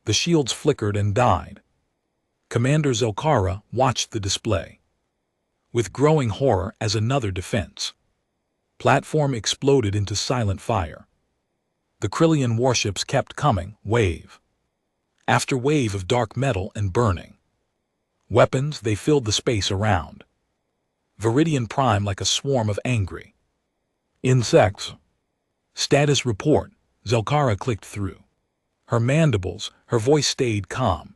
The shields flickered and died. Commander Zelkara watched the display with growing horror as another defense platform exploded into silent fire. The Krillian warships kept coming, wave after wave of dark metal and burning weapons. They filled the space around Viridian Prime like a swarm of angry insects. Status report. Zelkara clicked through her mandibles. Her voice stayed calm,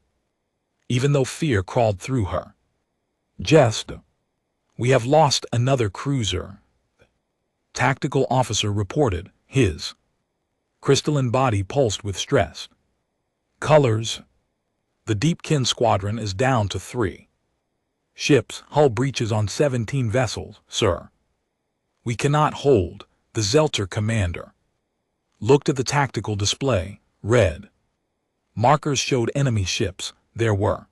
even though fear crawled through her. Jest. We have lost another cruiser. Tactical officer reported. His crystalline body pulsed with stress. Colors. The Deepkin squadron is down to 3 ships. Hull breaches on 17 vessels, sir. We cannot hold. The Zelter commander looked at the tactical display. Red markers showed enemy ships. There were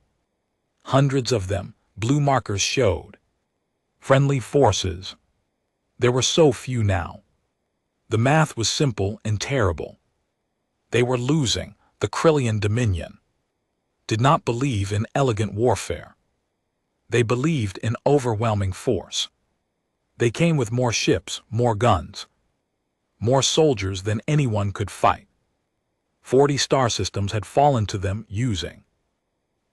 hundreds of them. Blue markers showed friendly forces. There were so few now. The math was simple and terrible. They were losing. The Krillian Dominion did not believe in elegant warfare. They believed in overwhelming force. They came with more ships, more guns, more soldiers than anyone could fight. 40 star systems had fallen to them using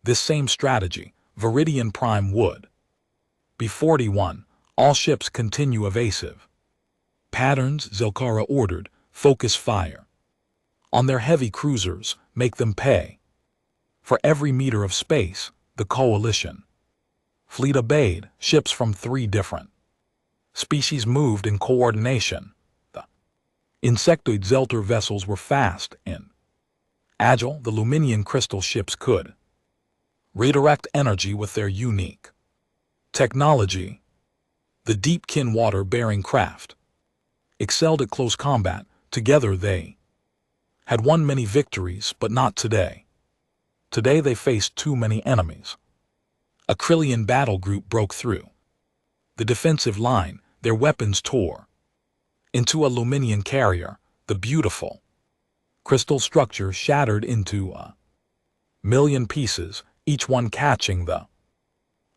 this same strategy. Viridian Prime would be 41. All ships continue evasive patterns. Zelkara ordered. Focus fire on their heavy cruisers. Make them pay for every meter of space. The coalition fleet obeyed. Ships from 3 different species moved in coordination. The insectoid Zelter vessels were fast and agile. The Luminian crystal ships could redirect energy with their unique technology. The Deepkin water-bearing craft excelled at close combat. Together they had won many victories, but not today. Today they faced too many enemies. A Krillian battle group broke through the defensive line. Their weapons tore into a Luminian carrier. The beautiful crystal structure shattered into a million pieces, each one catching the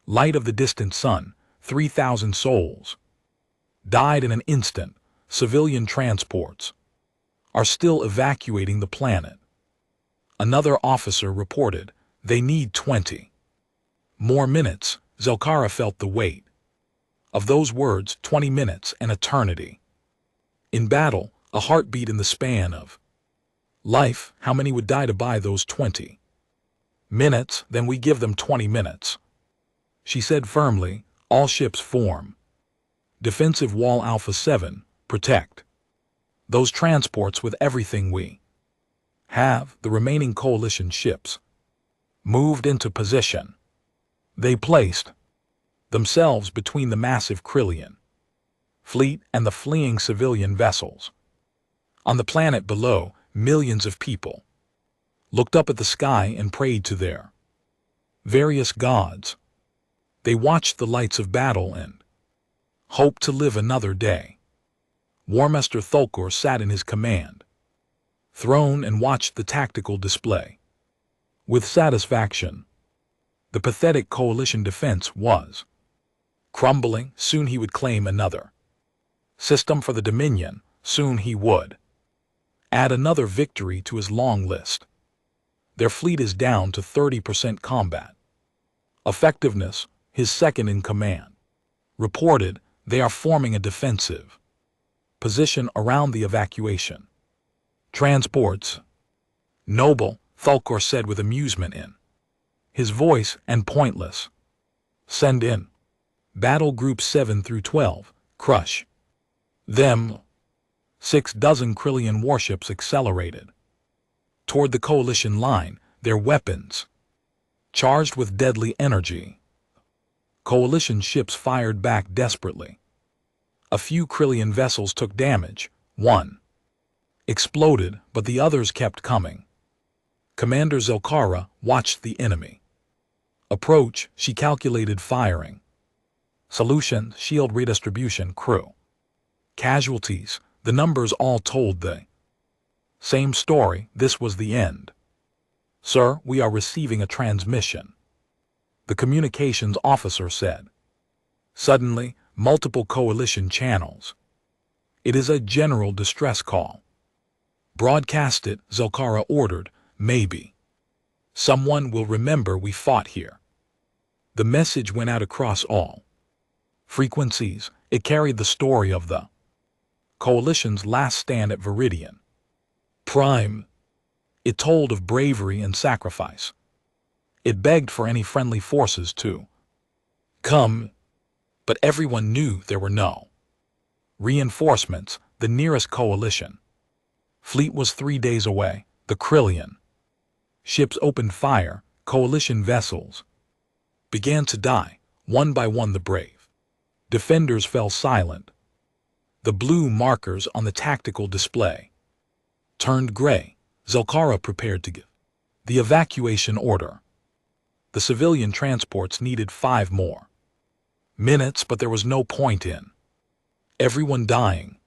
light of the distant sun. 3,000 souls died in an instant. Civilian transports are still evacuating the planet. Another officer reported. They need 20 more minutes. Zelkara felt the weight of those words. 20 minutes, an eternity. In battle, a heartbeat in the span of life. How many would die to buy those 20 minutes? Then we give them 20 minutes, she said firmly. All ships form defensive wall. Alpha 7, protect those transports with everything we have. The remaining coalition ships moved into position. They placed themselves between the massive Krillian fleet and the fleeing civilian vessels. On the planet below, millions of people looked up at the sky and prayed to their various gods. They watched the lights of battle and hoped to live another day. Warmaster Thulkor sat in his command throne and watched the tactical display with satisfaction. The pathetic coalition defense was crumbling. Soon he would claim another system for the Dominion. Soon he would add another victory to his long list. Their fleet is down to 30% combat effectiveness. His second in command reported. They are forming a defensive position around the evacuation transports. Noble, Thulkor said with amusement in his voice and pointless. Send in battle groups 7 through 12. Crush them. 6 dozen Krillian warships accelerated toward the coalition line, their weapons charged with deadly energy. Coalition ships fired back desperately. A few Krillian vessels took damage. One exploded, but the others kept coming. Commander Zelkara watched the enemy approach. She calculated firing solution, shield redistribution, crew casualties. The numbers all told the same story. This was the end. Sir. "Sir, we are receiving a transmission," the communications officer said. Suddenly, multiple coalition channels. "It is a general distress call." "Broadcast it," Zulkara ordered. "Maybe someone will remember we fought here." The message went out across all frequencies. It carried the story of the coalition's last stand at Viridian Prime. It told of bravery and sacrifice. It begged for any friendly forces to come, but everyone knew there were no reinforcements. The nearest coalition fleet was 3 days away. The Krillian ships opened fire. Coalition vessels began to die. One by one, the brave defenders fell silent. The blue markers on the tactical display turned gray. Zulkara prepared to give the evacuation order. The civilian transports needed 5 more minutes, but there was no point in everyone dying.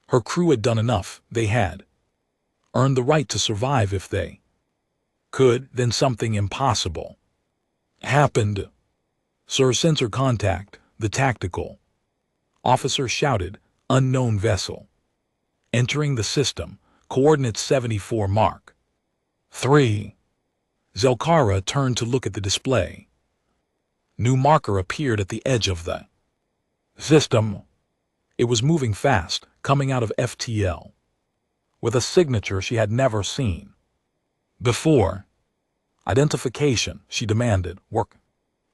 Her crew had done enough. They had earned the right to survive if they could. Then something impossible happened. "Sir, sensor contact," the tactical officer shouted. "Unknown vessel entering the system. Coordinates 74 Mark 3. Zulkara turned to look at the display. New marker appeared at the edge of the system. It was moving fast, coming out of FTL, with a signature she had never seen before. "Identification," she demanded. "Work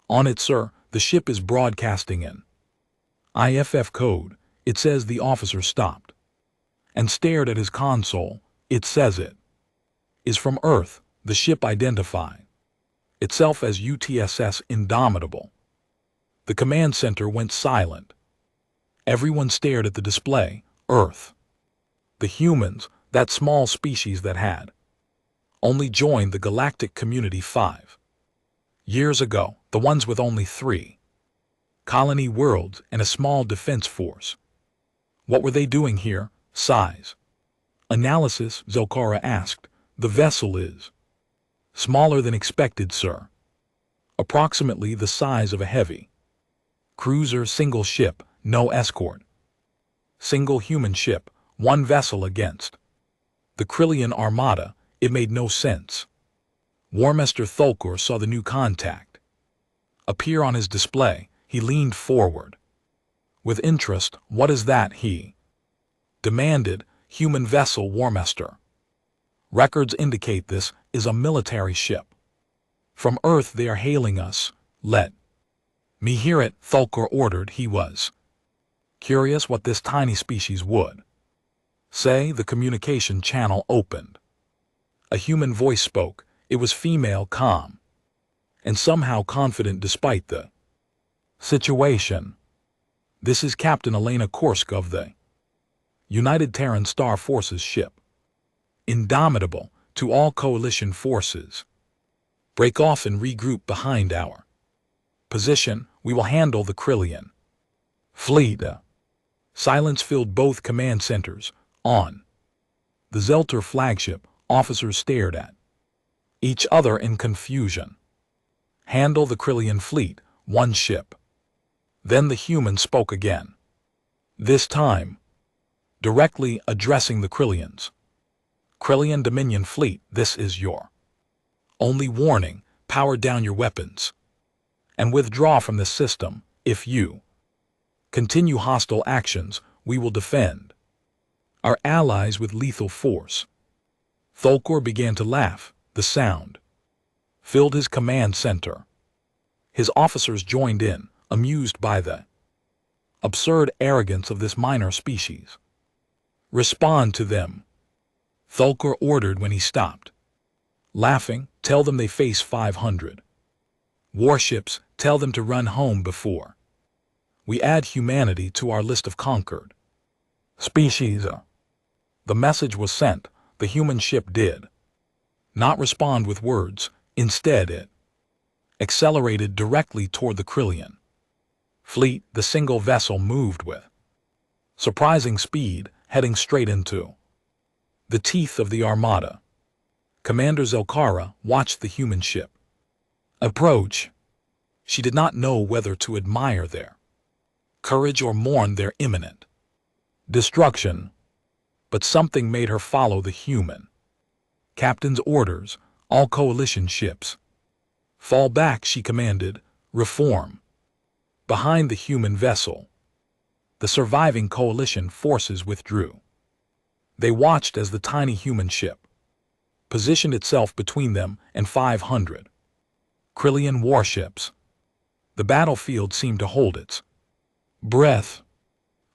on it, sir. The ship is broadcasting in IFF code." It says. The officer stopped and stared at his console. "It says it is from Earth." The ship identified itself as UTSS Indomitable. The command center went silent. Everyone stared at the display. Earth. The humans, that small species that had only joined the galactic community 5 years ago, the ones with only 3 colony worlds and a small defense force. What were they doing here? Size analysis, Zulkara asked. "The vessel is smaller than expected, sir. Approximately the size of a heavy cruiser. Single ship, no escort. Single human ship, 1 vessel against the Krillian Armada." It made no sense. Warmaster Thulkor saw the new contact appear on his display. He leaned forward with interest. "What is that?" he demanded. "Human vessel, Warmaster. Records indicate this is a military ship. From Earth they are hailing us." "Let me hear it," Thulkor ordered. He was curious what this tiny species would say. The communication channel opened. A human voice spoke. It was female, calm, and somehow confident despite the situation. "This is Captain Elena Korsk of the United Terran Star Forces ship Indomitable. To all coalition forces, break off and regroup behind our position. We will handle the Krillian fleet." Silence filled both command centers. On the Zelter flagship, officers stared at each other in confusion. "Handle the Krillian fleet, 1 ship." Then the human spoke again. This time, directly addressing the Krillians. "Krillian Dominion fleet, this is your only warning. Power down your weapons and withdraw from the system. If you continue hostile actions, we will defend our allies with lethal force." Thulkor began to laugh. The sound filled his command center. His officers joined in, amused by the absurd arrogance of this minor species. "Respond to them," Thulkor ordered when he stopped laughing. "Tell them they face 500 warships. Tell them to run home before we add humanity to our list of conquered species." The message was sent. The human ship did not respond with words. Instead, it accelerated directly toward the Krillian fleet. The single vessel moved with surprising speed, heading straight into the teeth of the Armada. Commander Zelkara watched the human ship approach. She did not know whether to admire their courage or mourn their imminent destruction, but something made her follow the human captain's orders. All coalition ships fall back, she commanded. Reform. Behind the human vessel, the surviving coalition forces withdrew. They watched as the tiny human ship positioned itself between them and 500 Krillian warships. The battlefield seemed to hold its breath.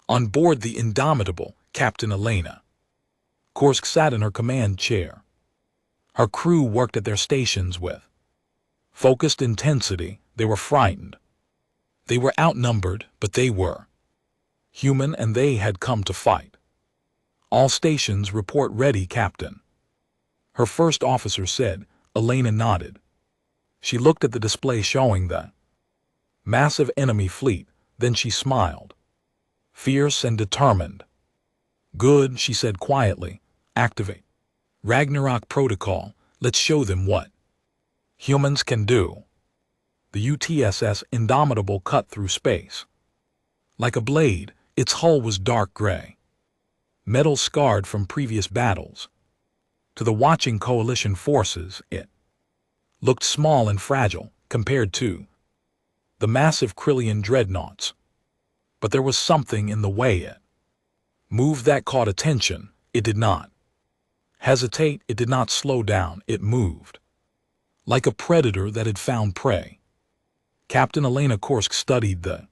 On board the indomitable Captain Elena, Kursk sat in her command chair. Her crew worked at their stations with focused intensity. They were frightened. They were outnumbered, but they were human and they had come to fight. All stations report ready, Captain, her first officer said. Elena nodded. She looked at the display showing the massive enemy fleet, then she smiled. Fierce and determined. Good, she said quietly. Activate Ragnarok protocol. Let's show them what humans can do. The UTSS Indomitable cut through space. Like a blade, its hull was dark gray, metal scarred from previous battles. To the watching coalition forces, it looked small and fragile compared to the massive Krillian dreadnoughts. But there was something in the way it moved that caught attention. It did not hesitate, it did not slow down, it moved like a predator that had found prey. Captain Elena Kursk studied the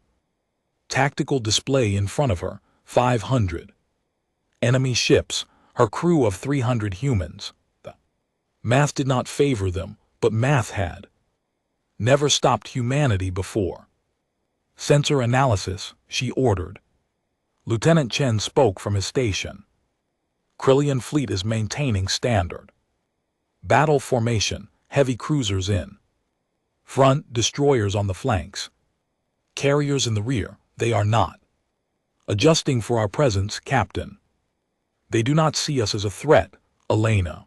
tactical display in front of her. 500 enemy ships, her crew of 300 humans. The math did not favor them, but math had never stopped humanity before. Sensor analysis, she ordered. Lieutenant Chen spoke from his station. Krillian fleet is maintaining standard battle formation, heavy cruisers in front, destroyers on the flanks, carriers in the rear. They are not adjusting for our presence, Captain. They do not see us as a threat. Elena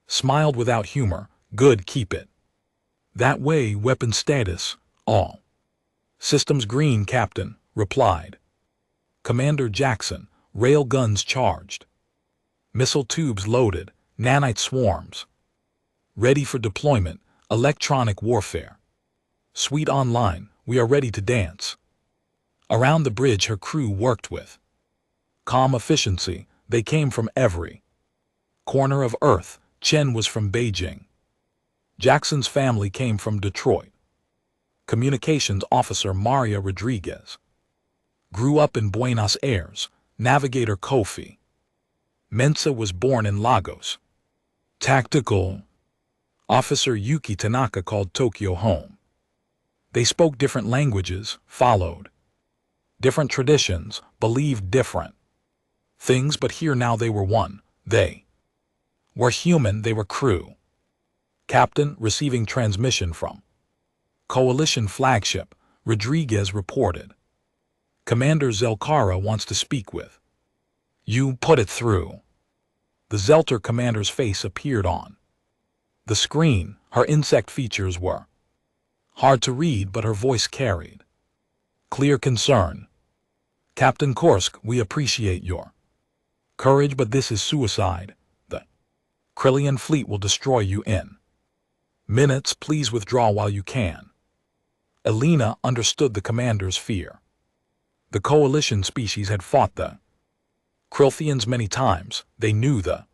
smiled without humor. Good, keep it that way. Weapon status, all systems green, Captain replied. Commander Jackson, rail guns charged, missile tubes loaded, nanite swarms ready for deployment, electronic warfare suite online. We are ready to dance. Around the bridge her crew worked with calm efficiency. They came from every corner of Earth. Chen was from Beijing. Jackson's family came from Detroit. Communications officer Maria Rodriguez grew up in Buenos Aires. Navigator Kofi Mensa was born in Lagos. Tactical officer Yuki Tanaka called Tokyo home. They spoke different languages, followed different traditions, believed different things, but here now they were one. They were human, they were crew. Captain, receiving transmission from coalition flagship, Rodriguez reported. Commander Zelkara wants to speak with you. Put it through. The Zelter commander's face appeared on the screen. Her insect features were hard to read, but her voice carried clear concern. Captain Kursk, we appreciate your courage, but this is suicide. The Krillian fleet will destroy you in minutes. Please withdraw while you can. Elena understood the commander's fear. The coalition species had fought the Krilthians many times. They knew the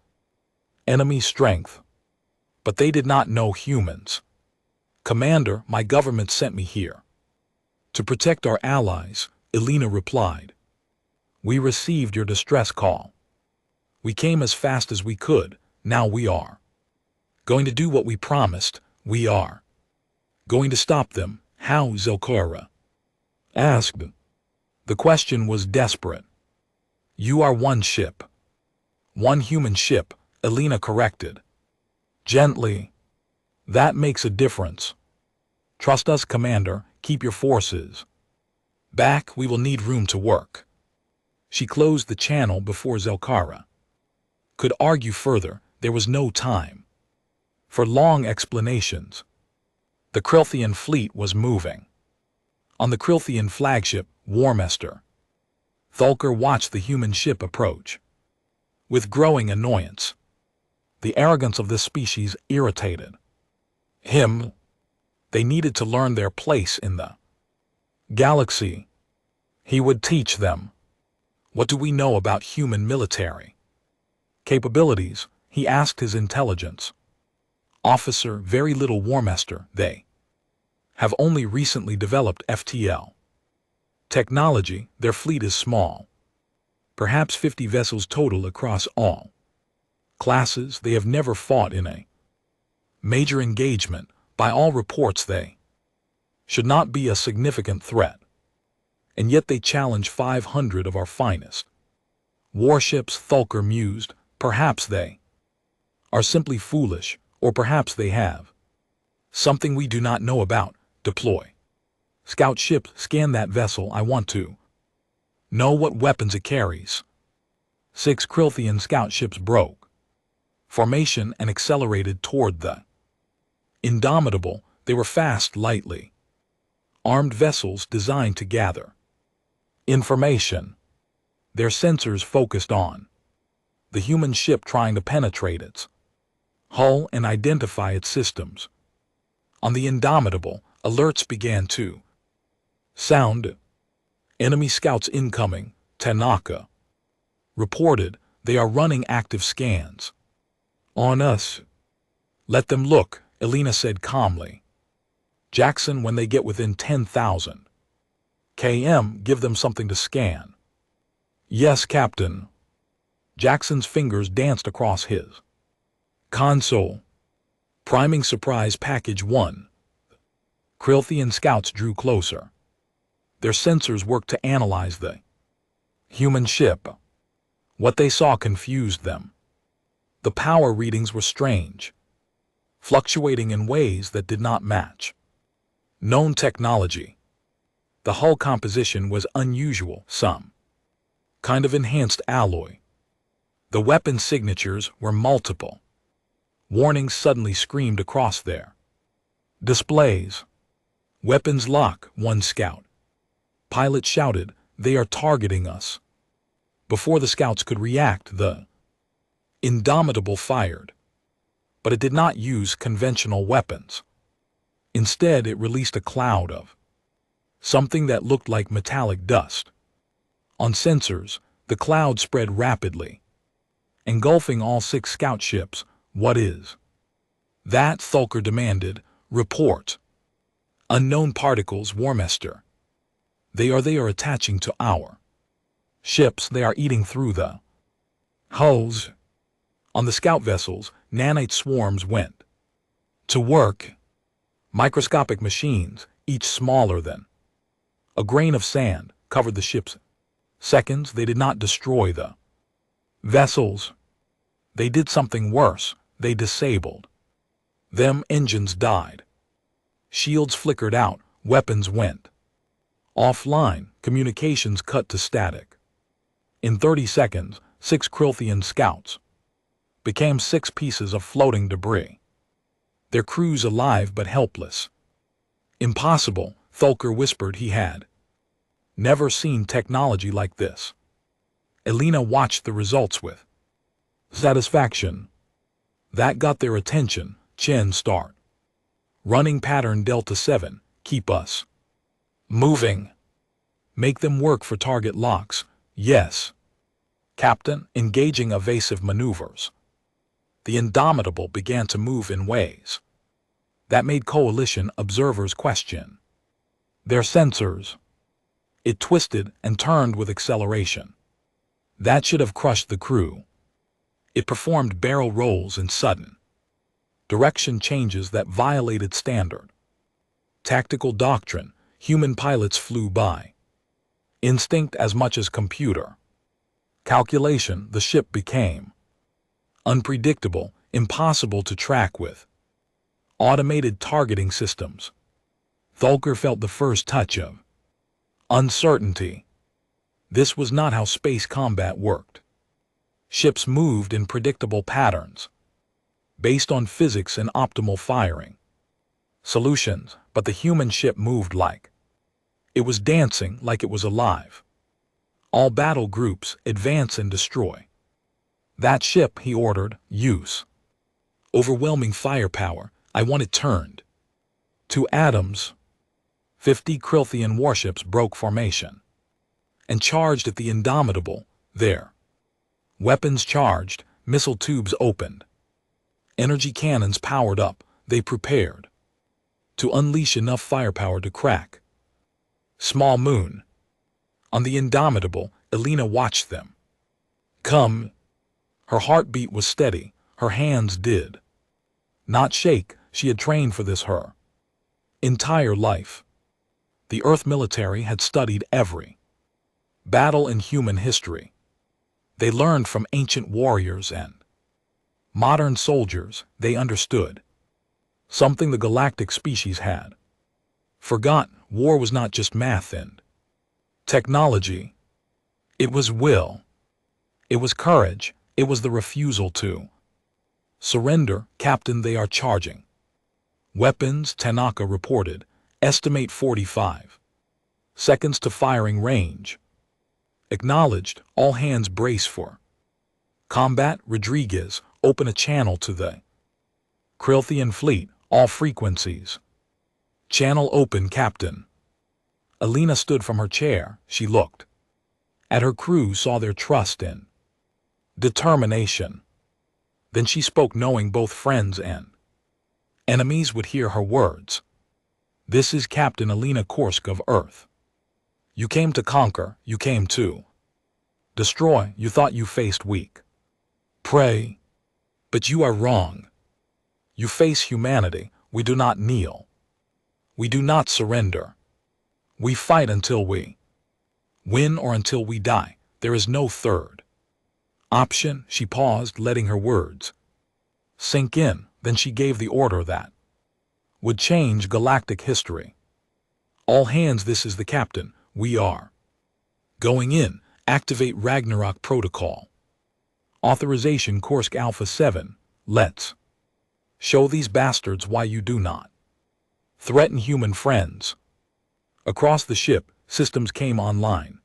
enemy strength, but they did not know humans. Commander, my government sent me here to protect our allies, Elena replied. We received your distress call. We came as fast as we could. Now we are going to do what we promised. We are going to stop them. How? Zelkara asked. The question was desperate. You are one ship. One human ship, Elena corrected. Gently. That makes a difference. Trust us, Commander. Keep your forces back. We will need room to work. She closed the channel before Zelkara could argue further. There was no time. for long explanations. The Krilthian fleet was moving. On the Krilthian flagship, Warmaster, Thulker watched the human ship approach. With growing annoyance, the arrogance of this species irritated him. They needed to learn their place in the galaxy. He would teach them. What do we know about human military capabilities? He asked his intelligence officer. Very little, Warmaster. They have only recently developed FTL technology. Their fleet is small. Perhaps 50 vessels total across all classes. They have never fought in a major engagement. By all reports, they should not be a significant threat. And yet they challenge 500 of our finest warships. Thulker mused. Perhaps they are simply foolish, or perhaps they have something we do not know about. Deploy scout ship. Scan that vessel. I want to know what weapons it carries. 6 Krilthian scout ships broke formation and accelerated toward the Indomitable. They were fast, lightly armed vessels designed to gather information. Their sensors focused on the human ship, trying to penetrate its hull and identify its systems. On the Indomitable, alerts began to sound. Enemy scouts incoming, Tanaka reported. They are running active scans on us. Let them look, Elena said calmly. Jackson, when they get within 10,000 km, give them something to scan. Yes, Captain. Jackson's fingers danced across his console. Priming surprise package 1. Krilthian scouts drew closer. Their sensors worked to analyze the human ship. What they saw confused them. The power readings were strange, fluctuating in ways that did not match known technology. The hull composition was unusual, some kind of enhanced alloy. The weapon signatures were multiple. Warnings suddenly screamed across their displays. Weapons lock, one scout pilot shouted. They are targeting us. Before the scouts could react, the Indomitable fired. But it did not use conventional weapons. Instead, it released a cloud of something that looked like metallic dust. On sensors, the cloud spread rapidly, engulfing all 6 scout ships. What is that? Thulker demanded. Report. Unknown particles, Warmaster. They are attaching to our ships. They are eating through the hulls. On the scout vessels, nanite swarms went to work. Microscopic machines, each smaller than a grain of sand, covered the ships. Seconds, they did not destroy the vessels. They did something worse. They disabled them. Engines died. Shields flickered out. Weapons went offline. Communications cut to static. In 30 seconds, 6 Krilthian scouts became 6 pieces of floating debris. Their crews alive but helpless. Impossible, Thulker whispered. He had never seen technology like this. Elena watched the results with satisfaction. That got their attention. Chen, start running pattern Delta 7. Keep us moving. Make them work for target locks. Yes, Captain. Engaging evasive maneuvers. The Indomitable began to move in ways that made coalition observers question their sensors. It twisted and turned with acceleration that should have crushed the crew. It performed barrel rolls in sudden direction changes that violated standard tactical doctrine. Human pilots flew by instinct as much as computer calculation. The ship became unpredictable, impossible to track with automated targeting systems. Thulker felt the first touch of uncertainty. This was not how space combat worked. Ships moved in predictable patterns. based on physics and optimal firing solutions, but the human ship moved like it was dancing, like it was alive. All battle groups, advance and destroy. That ship, he ordered, use overwhelming firepower. I want it turned to atoms. 50 Krilthian warships broke formation and charged at the Indomitable. Their weapons charged, missile tubes opened, energy cannons powered up. They prepared to unleash enough firepower to crack Small Moon. On the Indomitable, Elena watched them come. Her heartbeat was steady. Her hands did not shake. She had trained for this her entire life. The Earth military had studied every battle in human history. They learned from ancient warriors and modern soldiers. They understood something the galactic species had forgotten. War was not just math and technology. It was will. It was courage. It was the refusal to surrender. Captain, they are charging weapons, Tanaka reported. Estimate 45 seconds to firing range. Acknowledged. All hands brace for combat. Rodriguez, open a channel to the Krilthian fleet. All frequencies. Channel open, Captain. Elena stood from her chair. She looked at her crew, saw their trust and determination. Then she spoke, knowing both friends and enemies would hear her words. This is Captain Elena Korsk of Earth. You came to conquer. You came to destroy. You thought you faced weak prey, but you are wrong. You face humanity. We do not kneel. We do not surrender. We fight until we win or until we die. There is no third option. She paused, letting her words sink in. Then she gave the order that would change galactic history. All hands, this is the captain. We are going in. Activate Ragnarok protocol. Authorization Korsk Alpha 7. Let's show these bastards why you do not threaten human friends. Across the ship, systems came online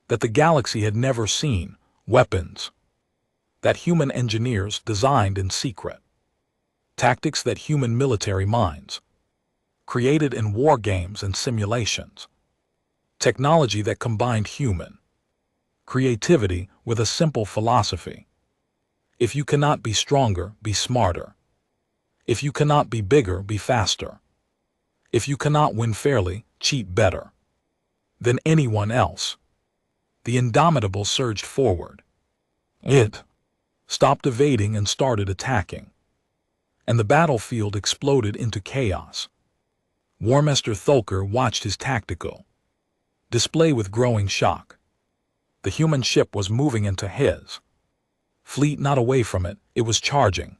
that the galaxy had never seen. Weapons that human engineers designed in secret. Tactics that human military minds created in war games and simulations. Technology that combined human creativity with a simple philosophy. If you cannot be stronger, be smarter. If you cannot be bigger, be faster. If you cannot win fairly, cheat better than anyone else. The Indomitable surged forward. It stopped evading and started attacking. And the battlefield exploded into chaos. Warmaster Thulker watched his tactical display with growing shock. The human ship was moving into his fleet, not away from it. It was charging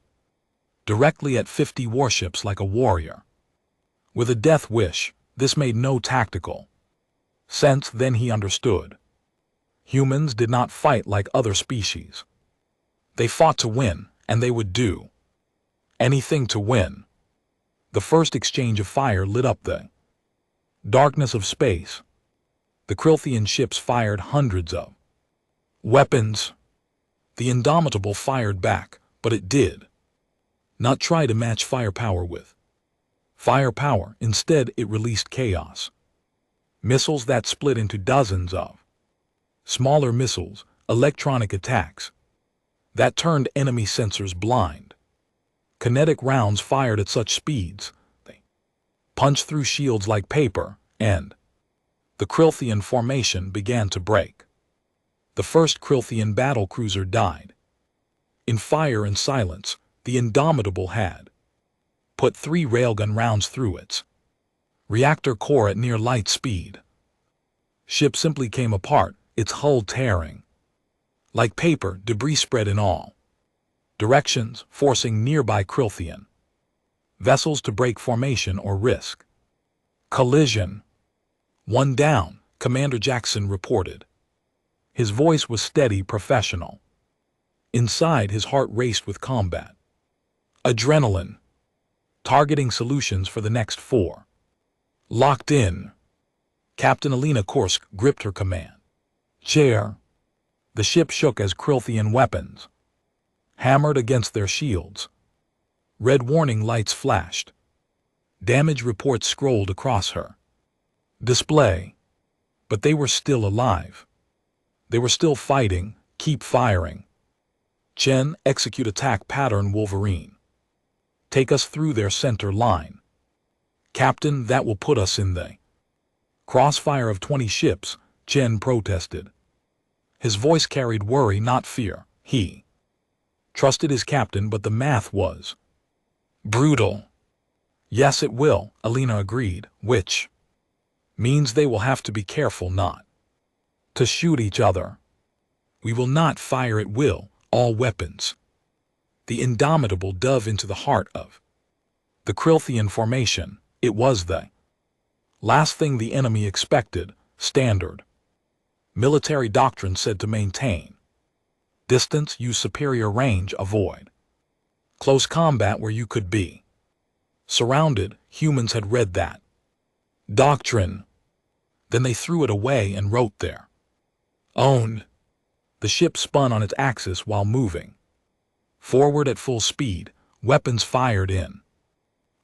directly at 50 warships like a warrior with a death wish. This made no tactical sense. Then he understood. Humans did not fight like other species. They fought to win, and they would do anything to win. The first exchange of fire lit up the darkness of space. The Krilthian ships fired hundreds of weapons. The Indomitable fired back, but it did not try to match firepower with firepower. Instead, it released chaos. Missiles that split into dozens of smaller missiles, electronic attacks that turned enemy sensors blind. Kinetic rounds fired at such speeds, they punched through shields like paper, and the Krilthian formation began to break. The first Krilthian battlecruiser died. In fire and silence, the Indomitable had put 3 railgun rounds through its reactor core at near light speed. Ship simply came apart, its hull tearing like paper. Debris spread in all directions, forcing nearby Krilthian vessels to break formation or risk collision. One down, Commander Jackson reported. His voice was steady, professional. Inside, his heart raced with combat. Adrenaline. Targeting solutions for the next 4. Locked in. Captain Alina Korsk gripped her command chair. The ship shook as Krilthian weapons hammered against their shields. Red warning lights flashed. Damage reports scrolled across her display. But they were still alive. They were still fighting. Keep firing. Chen, execute attack pattern Wolverine. Take us through their center line. Captain, that will put us in the crossfire of 20 ships, Chen protested. His voice carried worry, not fear. He trusted his captain, but the math was brutal. Yes, it will, Alina agreed, which means they will have to be careful not to shoot each other. We will not fire at will, all weapons. The Indomitable dove into the heart of the Krilthian formation. It was the last thing the enemy expected. Standard military doctrine said to maintain distance, use superior range, avoid close combat where you could be surrounded. Humans had read that doctrine. Then they threw it away and wrote their own. The ship spun on its axis while moving forward at full speed. Weapons fired in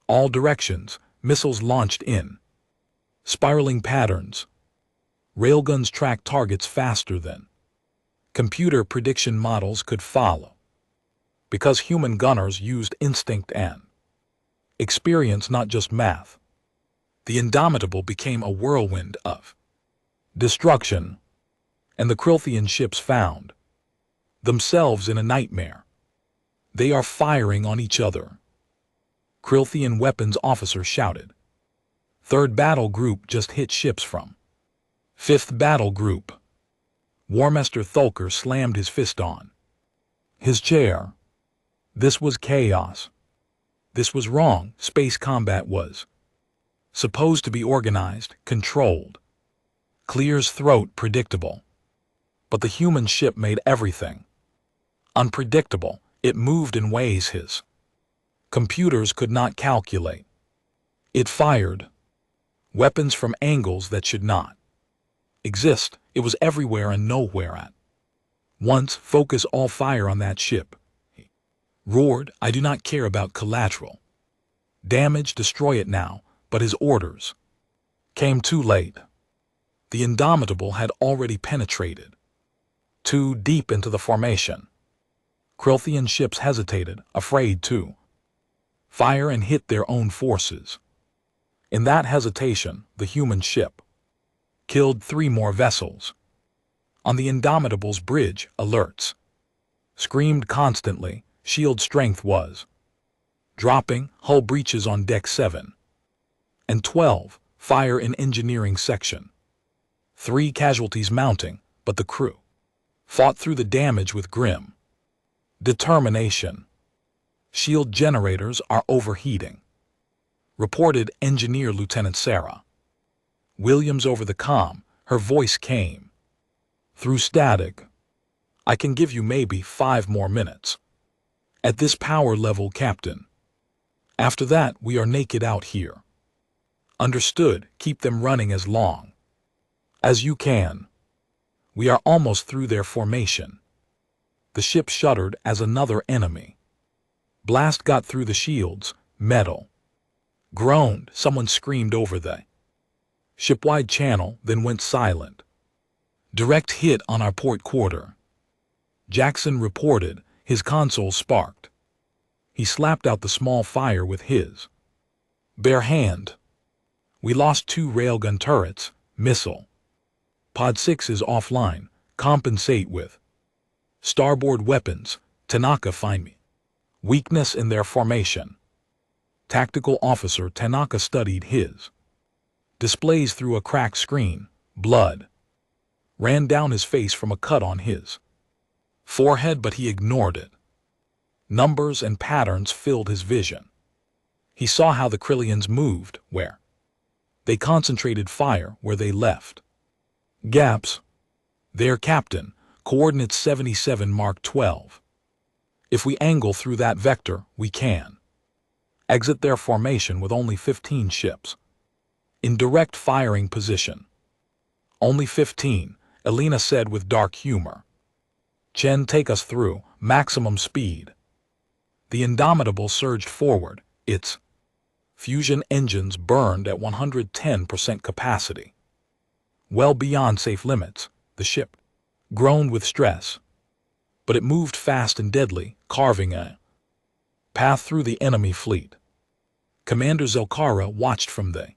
all directions. Missiles launched in spiraling patterns. Railguns tracked targets faster than computer prediction models could follow. Because human gunners used instinct and experience, not just math, the Indomitable became a whirlwind of destruction. And the Krilthian ships found themselves in a nightmare. They are firing on each other. Krilthian weapons officer shouted. 3rd Battle Group just hit ships from 5th Battle Group. Warmaster Thulker slammed his fist on his chair. This was chaos. This was wrong. Space combat was supposed to be organized, controlled. Clear's throat, predictable. But the human ship made everything unpredictable. It moved in ways his computers could not calculate. It fired weapons from angles that should not exist. It was everywhere and nowhere at once. Focus all fire on that ship, he roared. I do not care about collateral damage. Destroy it now. But his orders came too late. The Indomitable had already penetrated too deep into the formation. Krilthian ships hesitated, afraid to fire and hit their own forces. In that hesitation, the human ship killed 3 more vessels. On the Indomitable's bridge, alerts screamed constantly. Shield strength was dropping. Hull breaches on deck 7 and 12. Fire in engineering section. 3 casualties mounting, but the crew fought through the damage with grim determination. Shield generators are overheating, reported Engineer Lieutenant Sarah Williams over the comm. Her voice came through static. I can give you maybe 5 more minutes. At this power level, Captain. After that, we are naked out here. Understood. Keep them running as long as you can. We are almost through their formation. The ship shuddered as another enemy blast got through the shields. Metal groaned. Someone screamed over the shipwide channel, then went silent. Direct hit on our port quarter, Jackson reported. His console sparked. He slapped out the small fire with his bare hand. We lost 2 railgun turrets. Missile Pod 6 is offline. Compensate with starboard weapons. Tanaka, find me weakness in their formation. Tactical officer Tanaka studied his displays through a cracked screen. Blood ran down his face from a cut on his forehead, but he ignored it. Numbers and patterns filled his vision. He saw how the Krillians moved, where they concentrated fire, where they left gaps. Their captain, coordinates 77 Mark 12. If we angle through that vector, we can exit their formation with only 15 ships in direct firing position. Only 15, Elena said with dark humor. Chen, take us through maximum speed. The Indomitable surged forward, its fusion engines burned at 110% capacity. Well beyond safe limits, the ship groaned with stress. But it moved fast and deadly, carving a path through the enemy fleet. Commander Zelkara watched from the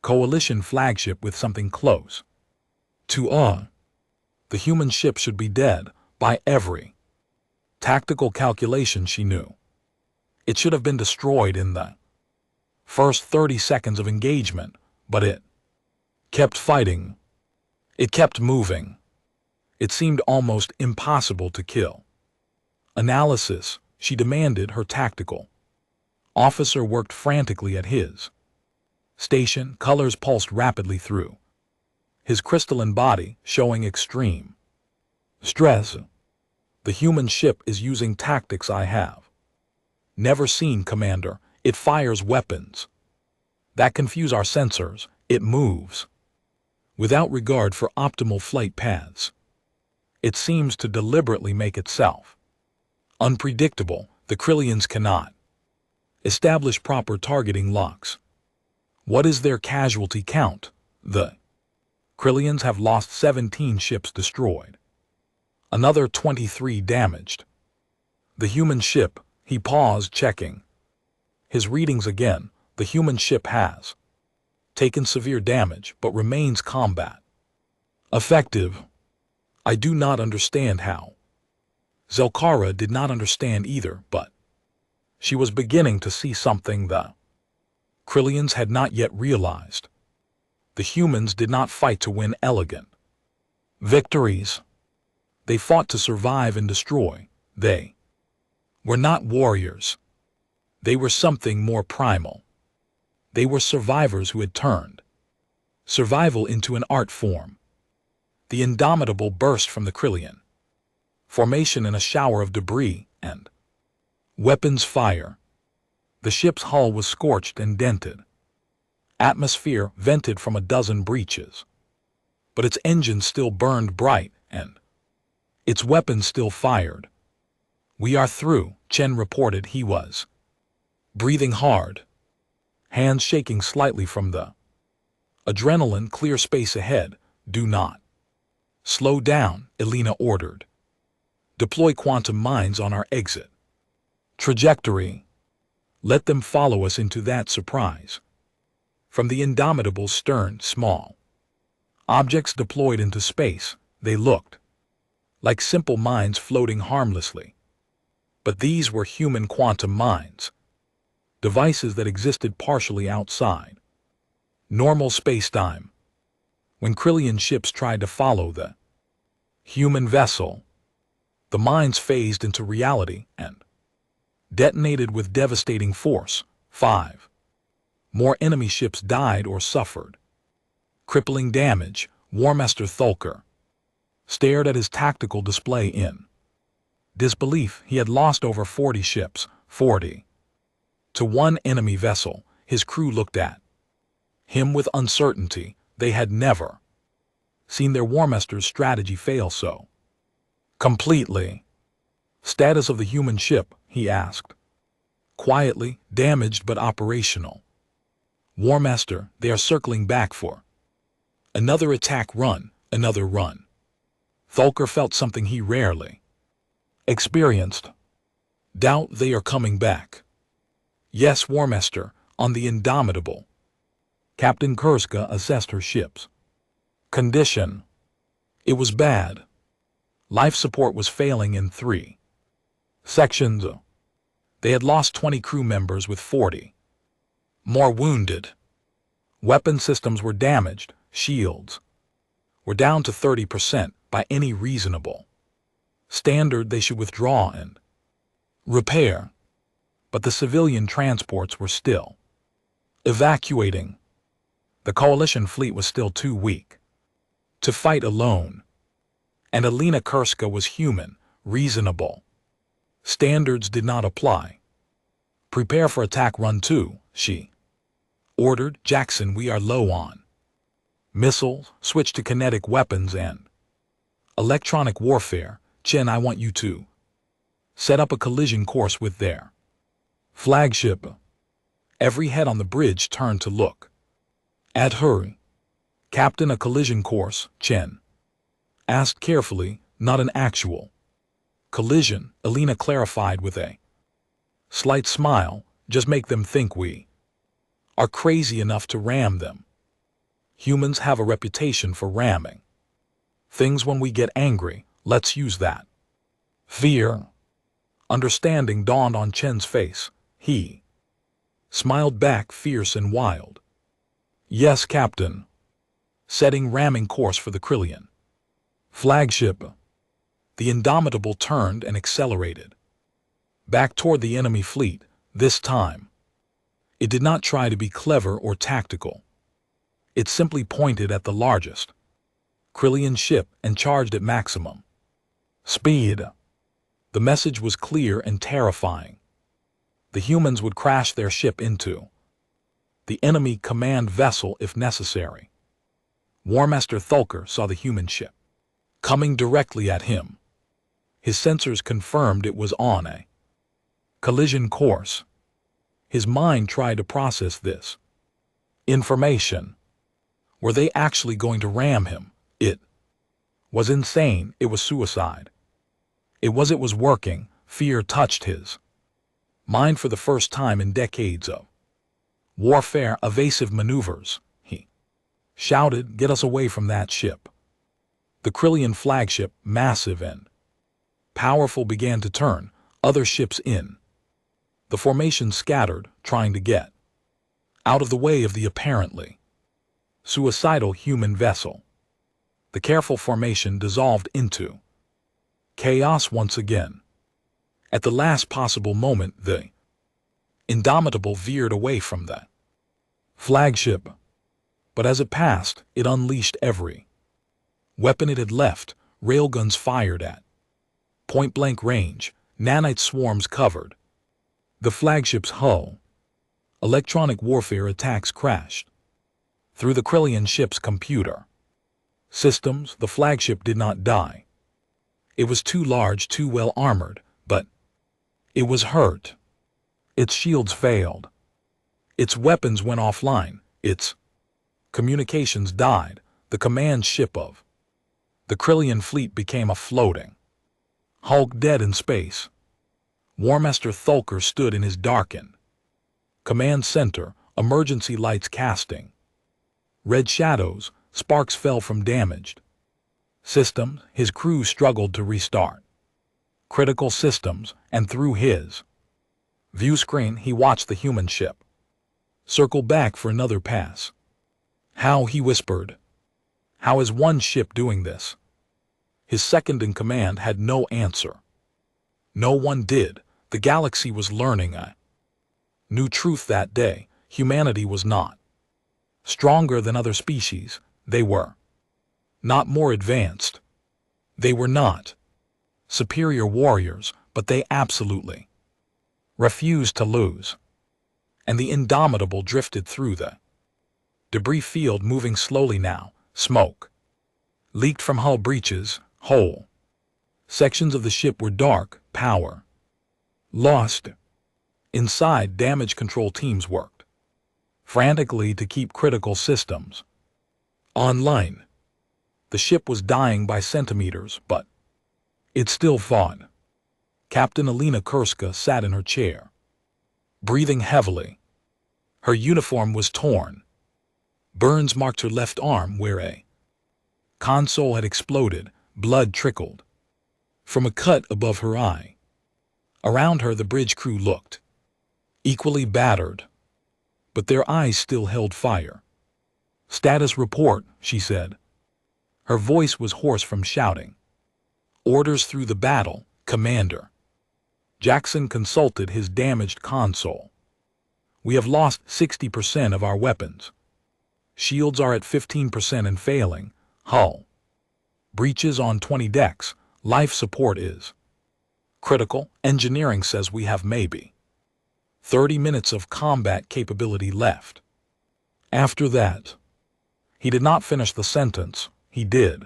coalition flagship with something close to awe. The human ship should be dead by every tactical calculation she knew. It should have been destroyed in the first 30 seconds of engagement, but it kept fighting. It kept moving. It seemed almost impossible to kill. Analysis, she demanded. Her tactical officer worked frantically at his station, colors pulsed rapidly through his crystalline body, showing extreme stress. The human ship is using tactics I have never seen, Commander. It fires weapons that confuse our sensors. It moves without regard for optimal flight paths. It seems to deliberately make itself unpredictable. The Krillians cannot establish proper targeting locks. What is their casualty count? The Krillians have lost 17 ships destroyed. Another 23 damaged. The human ship, he paused, checking his readings again. The human ship has taken severe damage but remains combat effective. I do not understand how. Zelkara did not understand either, but she was beginning to see something the Krillians had not yet realized. The humans did not fight to win elegant victories. They fought to survive and destroy. They were not warriors. They were something more primal. They were survivors who had turned survival into an art form. The Indomitable burst from the Krillian formation in a shower of debris and weapons fire. The ship's hull was scorched and dented. Atmosphere vented from a dozen breaches. But its engines still burned bright and its weapons still fired. We are through, Chen reported. He was breathing hard, hands shaking slightly from the adrenaline. Clear space ahead. Do not slow down, Elena ordered. Deploy quantum mines on our exit trajectory. Let them follow us into that surprise. From the Indomitable's stern, small objects deployed into space. They looked like simple mines floating harmlessly. But these were human quantum mines, devices that existed partially outside normal space-time. When Krillian ships tried to follow the human vessel, the mines phased into reality and detonated with devastating force. 5 more enemy ships died or suffered crippling damage. Warmaster Thulker stared at his tactical display in disbelief. He had lost over 40 ships, 40 to one enemy vessel. His crew looked at him with uncertainty. They had never seen their Warmaster's strategy fail so completely. Status of the human ship, he asked quietly. Damaged but operational. Warmaster, they are circling back for another attack run, another run. Thulker felt something he rarely experienced. Doubt. They are coming back. Yes, Warmaster, on the Indomitable. Captain Kurska assessed her ship's condition. It was bad. Life support was failing in 3 sections. They had lost 20 crew members with 40 more wounded. Weapon systems were damaged. Shields were down to 30%. By any reasonable standard, they should withdraw and repair. But the civilian transports were still evacuating. The coalition fleet was still too weak to fight alone. And Elena Kurska was human, reasonable. Standards did not apply. Prepare for attack run 2, she ordered. Jackson, we are low on missiles, switch to kinetic weapons and electronic warfare. Chen, I want you to set up a collision course with their flagship. Every head on the bridge turned to look at her. Captain, a collision course, Chen asked carefully, not an actual collision, Alina clarified with a slight smile, just make them think we are crazy enough to ram them. Humans have a reputation for ramming things when we get angry. Let's use that. Fear. Understanding dawned on Chen's face. He smiled back, fierce and wild. Yes, Captain. Setting ramming course for the Krillian flagship. The Indomitable turned and accelerated back toward the enemy fleet. This time, it did not try to be clever or tactical. It simply pointed at the largest Krillian ship and charged at maximum speed. The message was clear and terrifying. The humans would crash their ship into the enemy command vessel if necessary. Warmaster Thulker saw the human ship coming directly at him. His sensors confirmed it was on a collision course. His mind tried to process this information. Were they actually going to ram him? It was insane. It was suicide. It was working. Fear touched his mind for the first time in decades of warfare. Evasive maneuvers, he shouted, get us away from that ship. The Krillian flagship, massive and powerful, began to turn other ships in. The formation scattered, trying to get out of the way of the apparently suicidal human vessel. The careful formation dissolved into chaos once again. At the last possible moment, the Indomitable veered away from the flagship. But as it passed, it unleashed every weapon it had left. Railguns fired at point-blank range. Nanite swarms covered the flagship's hull. Electronic warfare attacks crashed through the Krillian ship's computer systems. The flagship did not die. It was too large, too well armored, but it was hurt. Its shields failed. Its weapons went offline. Its communications died. The command ship of the Krillian fleet became a floating hulk, dead in space. Warmaster Thulker stood in his darkened command center, emergency lights casting red shadows. Sparks fell from damaged systems. His crew struggled to restart critical systems, and through his view screen he watched the human ship circle back for another pass. How, he whispered. How is one ship doing this? His second in command had no answer. No one did. The galaxy was learning a new truth that day. Humanity was not stronger than other species. They were not more advanced. They were not superior warriors, but they absolutely refused to lose. And the Indomitable drifted through the debris field, moving slowly now. Smoke leaked from hull breaches. Whole sections of the ship were dark. Power lost. Inside, damage control teams worked frantically to keep critical systems online. The ship was dying by centimeters, but it still fought. Captain Alina Kurska sat in her chair, breathing heavily. Her uniform was torn. Burns marked her left arm where a console had exploded. Blood trickled from a cut above her eye. Around her, the bridge crew looked equally battered, but their eyes still held fire. Status report, she said. Her voice was hoarse from shouting orders through the battle, Commander. Jackson consulted his damaged console. We have lost 60% of our weapons. Shields are at 15% and failing. Hull breaches on 20 decks. Life support is Critical engineering says we have maybe 30 minutes of combat capability left. After that, he did not finish the sentence. He did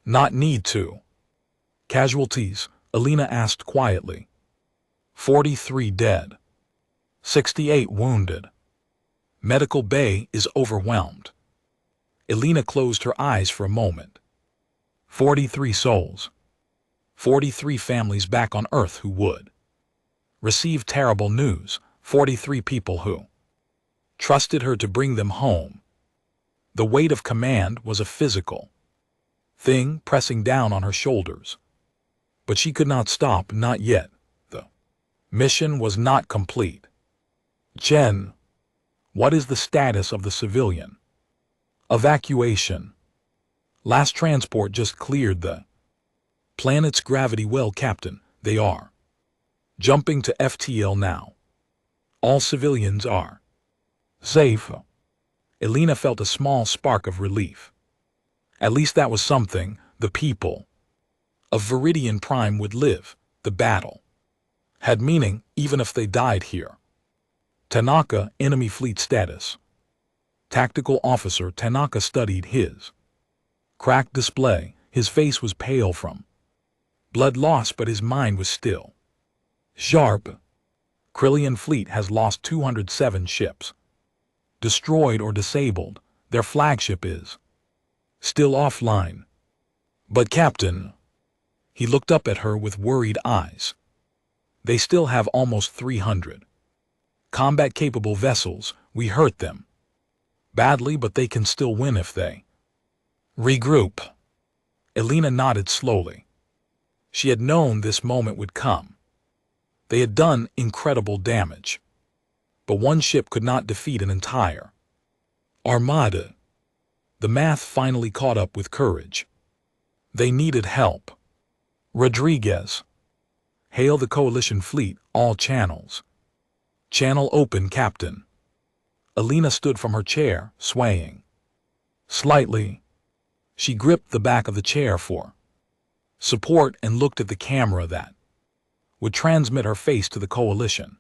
not need to. Casualties, Alina asked quietly. 43 dead. 68 wounded. Medical bay is overwhelmed. Alina closed her eyes for a moment. 43 souls. 43 families back on Earth who would receive terrible news. 43 people who trusted her to bring them home. The weight of command was a physical thing pressing down on her shoulders. But she could not stop, not yet. The mission was not complete. Jen, what is the status of the civilian evacuation? Last transport just cleared the planet's gravity well, Captain. They are jumping to FTL now. All civilians are safe. Alina felt a small spark of relief. At least that was something. The people of Viridian Prime would live. The battle had meaning, even if they died here. Tanaka, enemy fleet status. Tactical officer Tanaka studied his cracked display. His face was pale from blood loss, but his mind was still sharp. Krillian fleet has lost 207 ships. Destroyed or disabled. Their flagship is still offline. But Captain, he looked up at her with worried eyes. They still have almost 300 combat-capable vessels. We hurt them badly, but they can still win if they regroup. Alina nodded slowly. She had known this moment would come. They had done incredible damage. But one ship could not defeat an entire armada. The math finally caught up with courage. They needed help. Rodriguez, hail the coalition fleet, all channels. Channel open, Captain. Alina stood from her chair, swaying slightly. She gripped the back of the chair for support and looked at the camera that would transmit her face to the coalition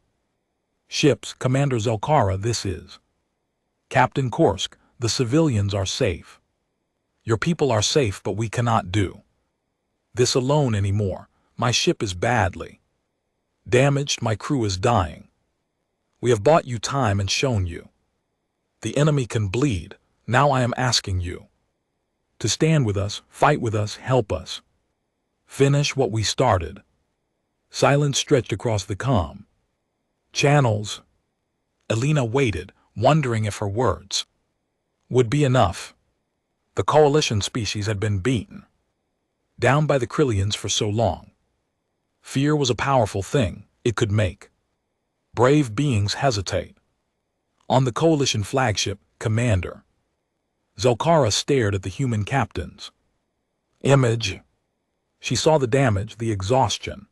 ships. Commander Zelkara, this is Captain Korsk. The civilians are safe. Your people are safe, but we cannot do this alone anymore. My ship is badly damaged. My crew is dying. We have bought you time and shown you the enemy can bleed. Now I am asking you to stand with us, fight with us, help us finish what we started. Silence stretched across the comm channels. Alina waited, wondering if her words would be enough. The coalition species had been beaten down by the Krillians for so long. Fear was a powerful thing. It could make brave beings hesitate. On the coalition flagship, Commander Zelkara stared at the human captain's image. She saw the damage, the exhaustion,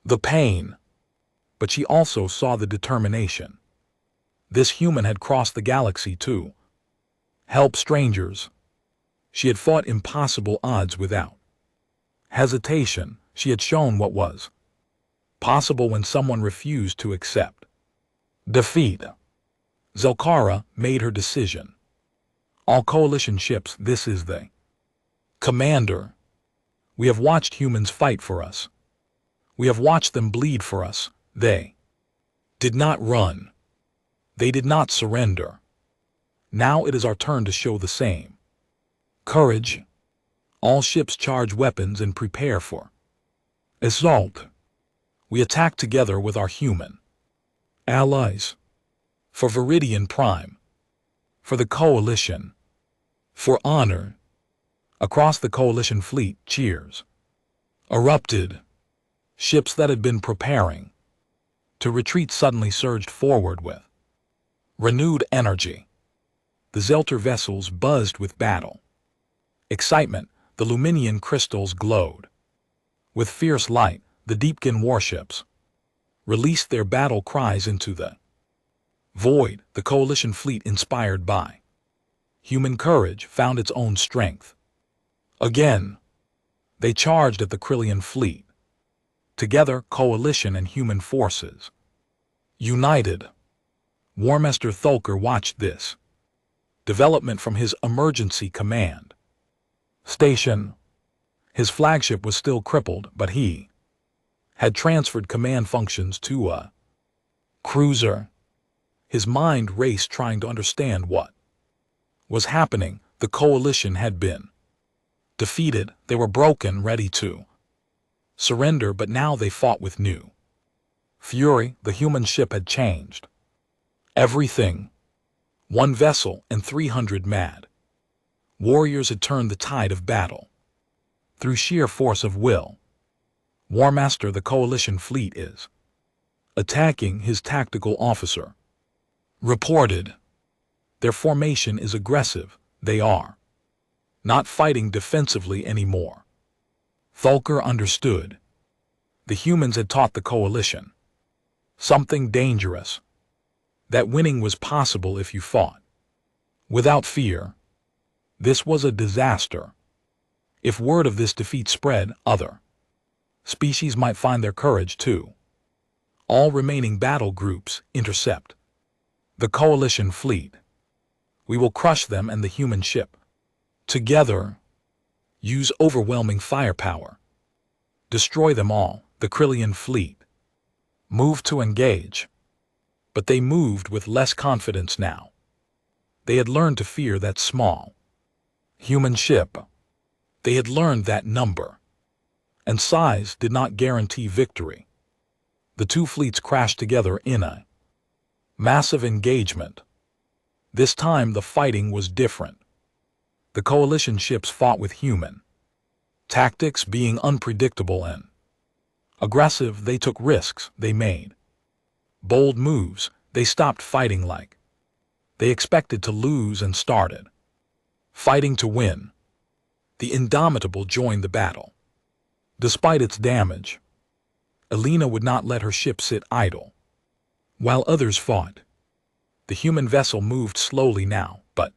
the pain, but she also saw the determination. This human had crossed the galaxy to help strangers. She had fought impossible odds without hesitation. She had shown what was possible when someone refused to accept defeat. Zelkara made her decision. All coalition ships, this is the Commander. We have watched humans fight for us. We have watched them bleed for us. They did not run. They did not surrender. Now it is our turn to show the same courage. All ships charge weapons and prepare for assault. We attack together with our human allies. For Viridian Prime. For the coalition. For honor. Across the coalition fleet, cheers erupted. Ships that had been preparing to retreat suddenly surged forward with renewed energy. The Zelter vessels buzzed with battle excitement. The Luminian crystals glowed with fierce light. The Deepkin warships released their battle cries into the void. The coalition fleet, inspired by human courage, found its own strength. Again, they charged at the Krillian fleet. Together, coalition and human forces. United. Warmaster Thulker watched this development from his emergency command station. His flagship was still crippled, but he had transferred command functions to a cruiser. His mind raced trying to understand what was happening. The coalition had been defeated. They were broken, ready to surrender, but now they fought with new fury. The human ship had changed everything. One vessel and 300 mad warriors had turned the tide of battle. Through sheer force of will, Warmaster, the coalition fleet is attacking, his tactical officer reported. Their formation is aggressive. They are not fighting defensively anymore. Thulker understood. The humans had taught the coalition something dangerous, that winning was possible if you fought without fear. This was a disaster. If word of this defeat spread, other species might find their courage too. All remaining battle groups intercept the coalition fleet. We will crush them and the human ship. Together, use overwhelming firepower. Destroy them all. The Krillian fleet moved to engage. But they moved with less confidence now. They had learned to fear that small human ship. They had learned that number and size did not guarantee victory. The two fleets crashed together in a massive engagement. This time the fighting was different. The coalition ships fought with human tactics, being unpredictable and aggressive. They took risks. They made bold moves. They stopped fighting like they expected to lose and started fighting to win. The Indomitable joined the battle. Despite its damage, Elena would not let her ship sit idle. While others fought, the human vessel moved slowly now, but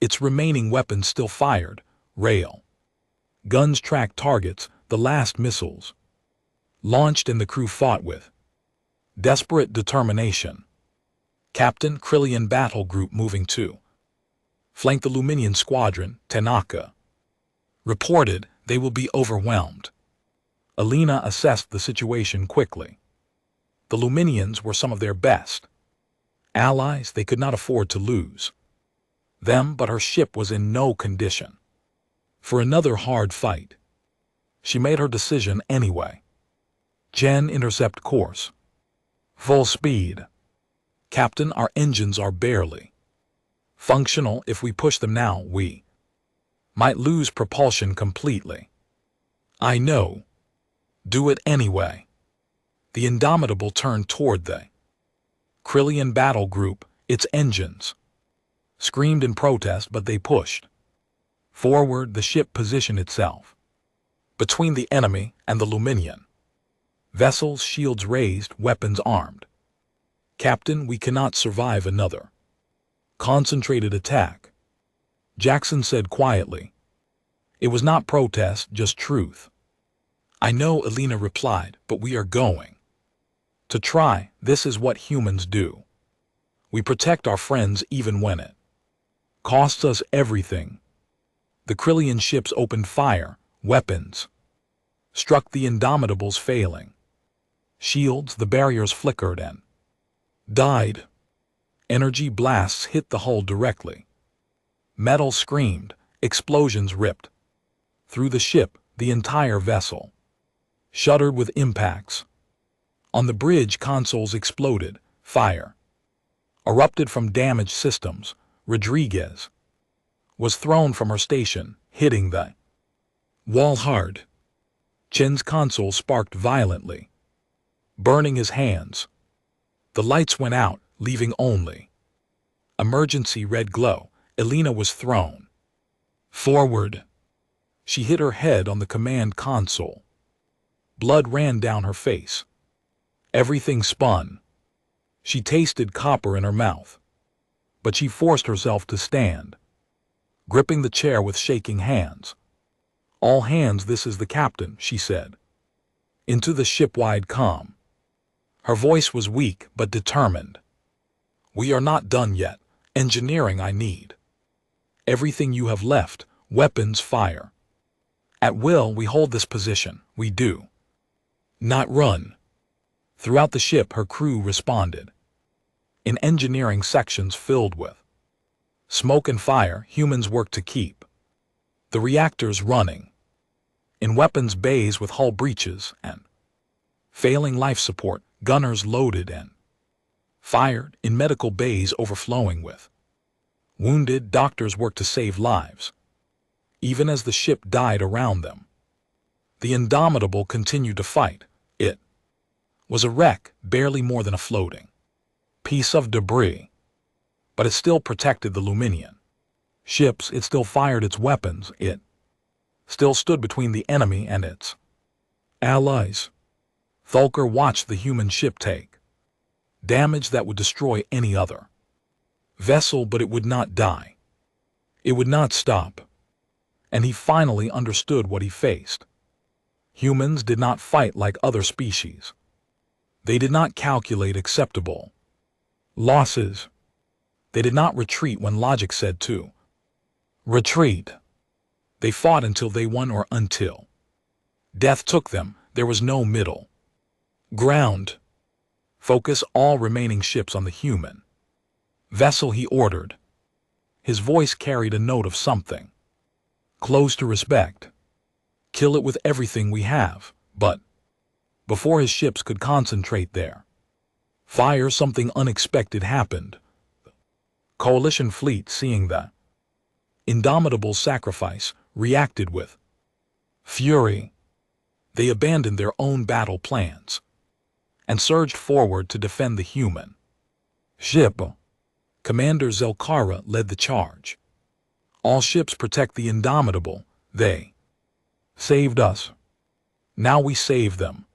its remaining weapons still fired. Rail guns tracked targets. The last missiles launched, and the crew fought with desperate determination. Captain, Krillian battle group moving to flank the Luminian squadron. Tanaka reported they will be overwhelmed. Elena assessed the situation quickly. The Luminians were some of their best allies. They could not afford to lose them, but her ship was in no condition for another hard fight. She made her decision anyway. Gen, intercept course. Full speed. Captain, our engines are barely functional. If we push them now, we might lose propulsion completely. I know. Do it anyway. The Indomitable turned toward the Krillian battle group. Its engines screamed in protest, but they pushed forward. The ship positioned itself between the enemy and the Luminian vessels, shields raised, weapons armed. Captain, we cannot survive another concentrated attack, Jackson said quietly. It was not protest, just truth. I know, Elena replied, but we are going to try. This is what humans do. We protect our friends even when it costs us everything. The Krillian ships opened fire. Weapons struck the Indomitables, failing. Shields, the barriers flickered and died. Energy blasts hit the hull directly. Metal screamed. Explosions ripped through the ship. The entire vessel shuddered with impacts. On the bridge, consoles exploded. Fire erupted from damaged systems. Rodriguez was thrown from her station, hitting the wall hard. Chen's console sparked violently, burning his hands. The lights went out, leaving only emergency red glow. Elena was thrown forward. She hit her head on the command console. Blood ran down her face. Everything spun. She tasted copper in her mouth, but she forced herself to stand, gripping the chair with shaking hands. All hands, this is the captain, she said. into the ship-wide comm. Her voice was weak but determined. "We are not done yet. Engineering I need. Everything you have left, weapons fire. At will we hold this position, we do. Not run." Throughout the ship her crew responded. In engineering sections filled with smoke and fire, humans worked to keep the reactors running. In weapons bays with hull breaches and failing life support, gunners loaded and fired. In medical bays overflowing with wounded, doctors worked to save lives. Even as the ship died around them, the Indomitable continued to fight. It was a wreck, barely more than a floating piece of debris. But it still protected the Luminian ships, it still fired its weapons, it still stood between the enemy and its allies. Thulker watched the human ship take damage that would destroy any other vessel, but it would not die. It would not stop. And he finally understood what he faced. Humans did not fight like other species. They did not calculate acceptable losses. They did not retreat when logic said to retreat. They fought until they won or until death took them. There was no middle ground. "Focus all remaining ships on the human vessel," he ordered. His voice carried a note of something close to respect. "Kill it with everything we have." But before his ships could concentrate their fire, something unexpected happened. The Coalition fleet, seeing the Indomitable's sacrifice, reacted with fury. They abandoned their own battle plans and surged forward to defend the human ship. Commander Zelkara led the charge. "All ships protect the Indomitable. They saved us. Now we save them."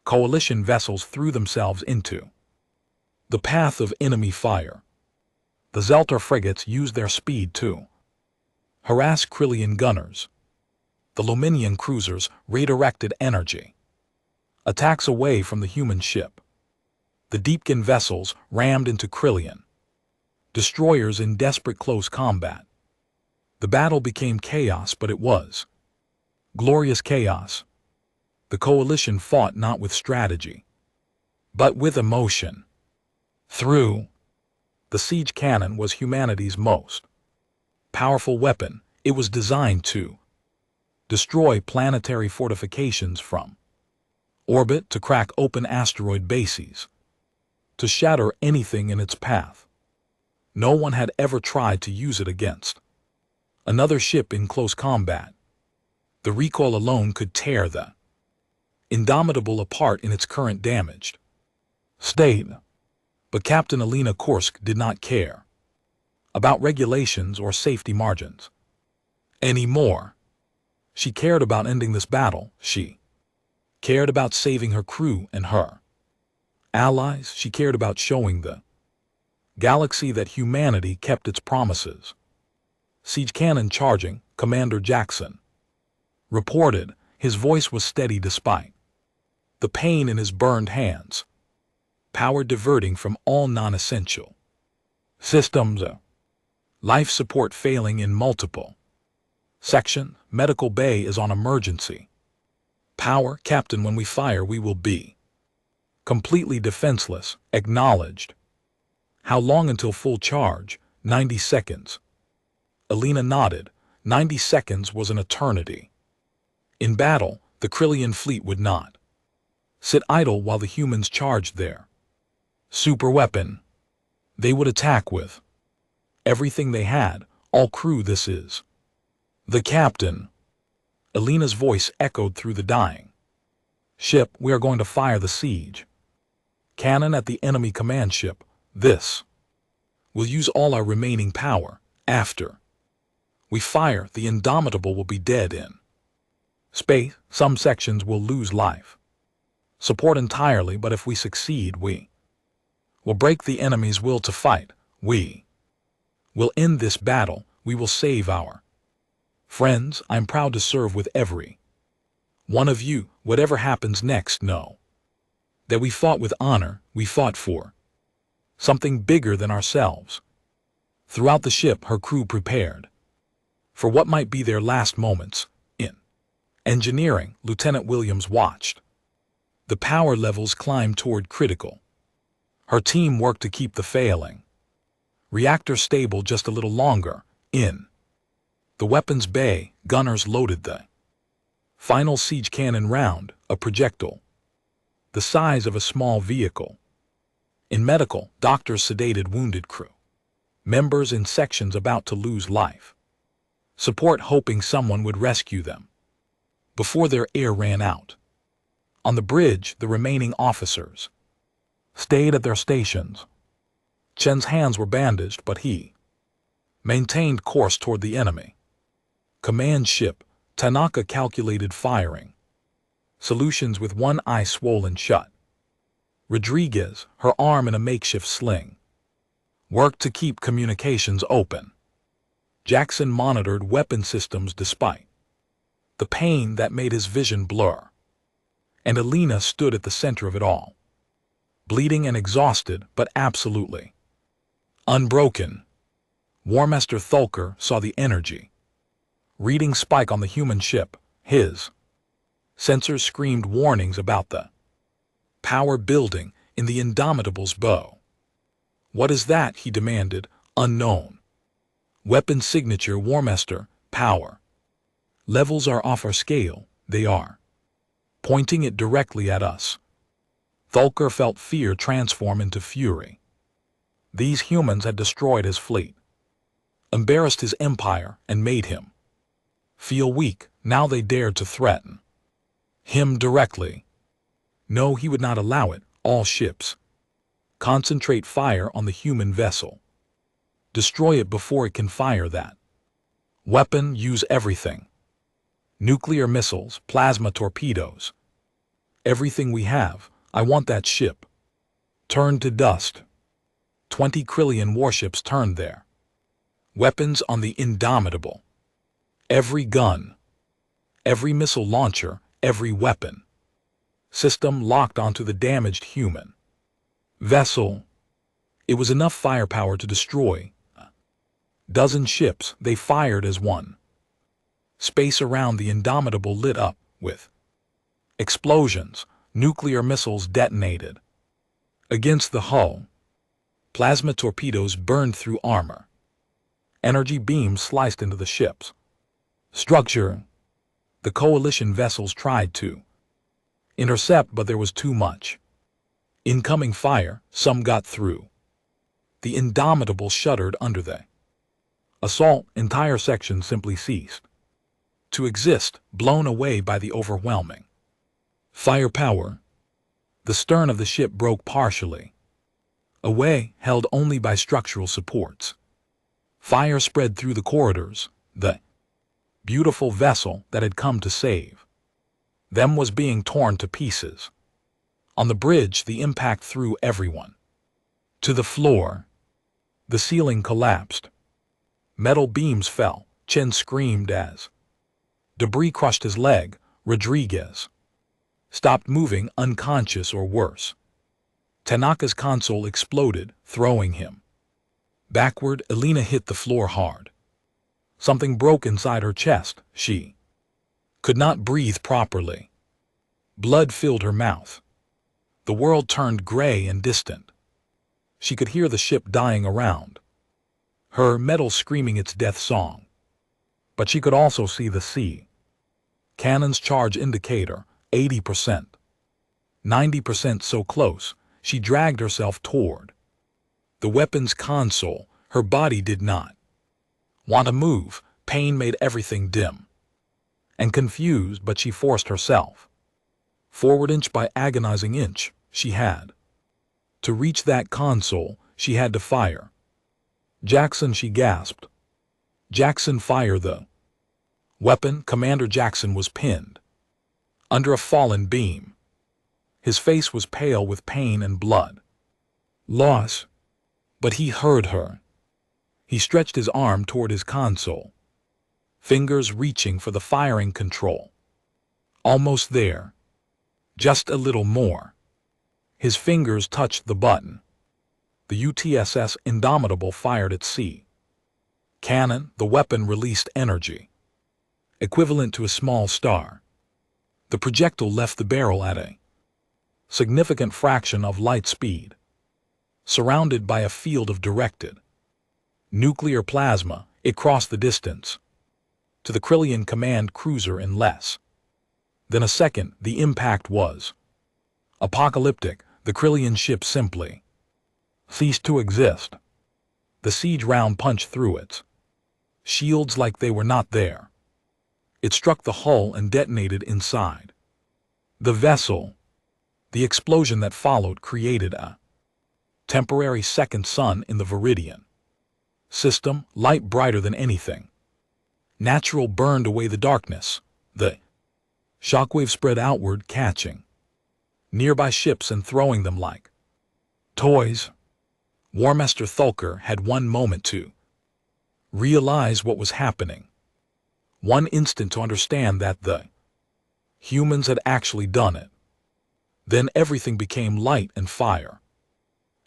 Coalition vessels threw themselves into the path of enemy fire. The Zeltar frigates used their speed to harass Krillian gunners. The Luminian cruisers redirected energy attacks away from the human ship. The Deepkin vessels rammed into Krillian destroyers in desperate close combat. The battle became chaos, but it was glorious chaos. The Coalition fought not with strategy, but with emotion. Through the siege cannon was humanity's most powerful weapon. It was designed to destroy planetary fortifications from orbit, to crack open asteroid bases, to shatter anything in its path. No one had ever tried to use it against another ship in close combat. The recoil alone could tear the Indomitable apart in its current damaged state. But Captain Alina Kursk did not care about regulations or safety margins anymore. She cared about ending this battle. She cared about saving her crew and her allies. She cared about showing the galaxy that humanity kept its promises. "Siege cannon charging," Commander Jackson reported. His voice was steady despite the pain in his burned hands. Power diverting from all non-essential systems. Life support failing in multiple section. Medical bay is on emergency power. "Captain, when we fire we will be completely defenseless." "Acknowledged." "How long until full charge?" 90 seconds. Alina nodded. 90 seconds was an eternity. In battle, the Krillian fleet would not sit idle while the humans charged their superweapon. They would attack with everything they had. "All crew, this is the captain." Alina's voice echoed through the dying ship. "We are going to fire the siege cannon at the enemy command ship. This will use all our remaining power. After we fire, the Indomitable will be dead in space. Some sections will lose life support entirely, but if we succeed, we will break the enemy's will to fight. We will end this battle. We will save our friends. I'm proud to serve with every One of you, whatever happens next, know that we fought with honor, we fought for something bigger than ourselves. Throughout the ship, her crew prepared for what might be their last moments. In engineering, Lieutenant Williams watched the power levels climb toward critical. Her team worked to keep the failing reactor stable just a little longer. In the weapons bay, gunners loaded the final siege cannon round, a projectile the size of a small vehicle. In medical, doctors sedated wounded crew members in sections about to lose life. Support hoping someone would rescue them before their air ran out. On the bridge, the remaining officers stayed at their stations. Chen's hands were bandaged, but he maintained course toward the enemy. Command ship, Tanaka calculated firing solutions with one eye swollen shut. Rodriguez, her arm in a makeshift sling, worked to keep communications open. Jackson monitored weapon systems despite the pain that made his vision blur. And Alina stood at the center of it all, bleeding and exhausted, but absolutely unbroken. War Master Thulker saw the energy reading spike on the human ship. His sensors screamed warnings about the power building in the Indomitable's bow. What is that? He demanded. Unknown. Weapon signature, War Master. Power levels are off our scale. They are pointing it directly at us. Thulker felt fear transform into fury. These humans had destroyed his fleet, embarrassed his empire, and made him feel weak. Now they dared to threaten him directly. No, he would not allow it. All ships, concentrate fire on the human vessel. Destroy it before it can fire that weapon. Use everything. Nuclear missiles, plasma torpedoes. Everything we have. I want that ship turned to dust. 20 Krillian warships turned there. Weapons on the Indomitable. Every gun, every missile launcher, every weapon system locked onto the damaged human vessel. It was enough firepower to destroy a dozen ships. They fired as one. Space around the Indomitable lit up with explosions. Nuclear missiles detonated against the hull. Plasma torpedoes burned through armor. Energy beams sliced into the ship's structure. The coalition vessels tried to intercept, but there was too much incoming fire. Some got through. The Indomitable shuddered under the assault. Entire sections simply ceased to exist, blown away by the overwhelming firepower. The stern of the ship broke partially away, held only by structural supports. Fire spread through the corridors. The beautiful vessel that had come to save them was being torn to pieces. On the bridge, the impact threw everyone to the floor. The ceiling collapsed. Metal beams fell. Chen screamed as debris crushed his leg. Rodriguez stopped moving, unconscious or worse. Tanaka's console exploded, throwing him backward. Alina hit the floor hard. Something broke inside her chest. She could not breathe properly. Blood filled her mouth. The world turned gray and distant. She could hear the ship dying around her, metal screaming its death song. But she could also see the sea. Cannon's charge indicator, 80%. 90% so close, she dragged herself toward the weapon's console. Her body did not want to move. Pain made everything dim and confused, but she forced herself forward inch by agonizing inch. She had to reach that console. She had to fire. Jackson, she gasped. Jackson, fire the weapon. Commander Jackson was pinned under a fallen beam. His face was pale with pain and blood loss, but he heard her. He stretched his arm toward his console, fingers reaching for the firing control. Almost there. Just a little more. His fingers touched the button. The UTSS Indomitable fired at sea. Cannon, the weapon released energy, equivalent to a small star. The projectile left the barrel at a significant fraction of light speed, surrounded by a field of directed nuclear plasma. It crossed the distance to the Krillian command cruiser in less than a second. The impact was apocalyptic. The Krillian ship simply ceased to exist. The siege round punched through its shields like they were not there. It struck the hull and detonated inside the vessel. The explosion that followed created a temporary second sun in the Viridian system, light brighter than anything natural burned away the darkness. The shockwave spread outward, catching nearby ships and throwing them like toys. Warmaster Thulker had one moment to realize what was happening, one instant to understand that the humans had actually done it. Then everything became light and fire,